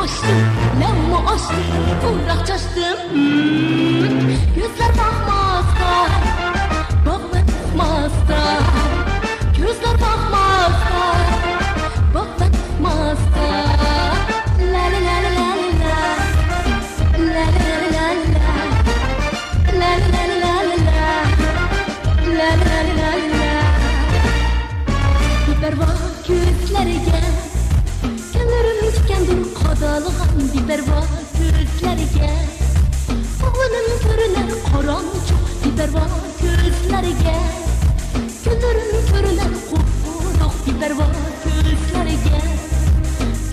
açtım, lavımı açtım, kıvrak çaştım. Gözler bakmazda, bakma tutmazda. Gözler bakmazda, bakma tutmazda. La la la la la la, la la la la la, la la la la la, la la la la. Biber var gözlerge, gönlüm tükendir qadalğan. Biber var gözlerge, oğlum görüner qarançıq. Biber var gözlerge, gönlüm görüner qurquruq. Biber var gözlerge,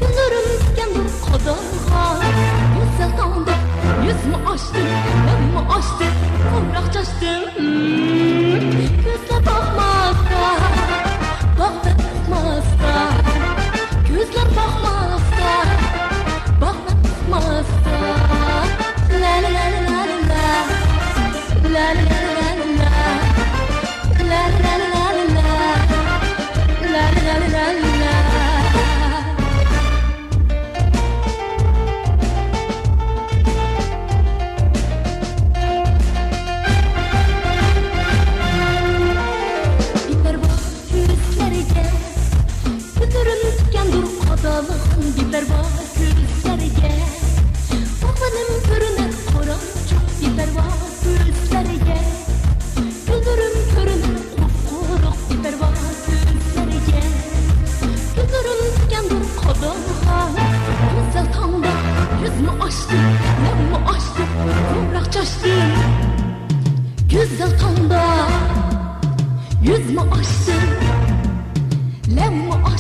gönlüm tükendir qadalğan. Güzel tanda yüzümü açtım, lavımı açtım, kıvrak çaştım. Gözler bakmazda, bakma tutmazda. Gözler bakmazda, bakma tutmazda. La la la la la la, la la la la la, la la la la la, la la la la la. Biber var gözlerge, gönlüm tükendir qadalğan. Biber var gözlerge, oğlum görüner qarançıq. Biber var gözlerge, gönlüm görüner qurquruq. Biber var gözlerge, gönlüm tükendir qadalğan. Güzel tanda yüzümü açtım, lavımı açtım, kıvrak çaştım. Güzel tanda yüzümü açtım, lavımı açtım.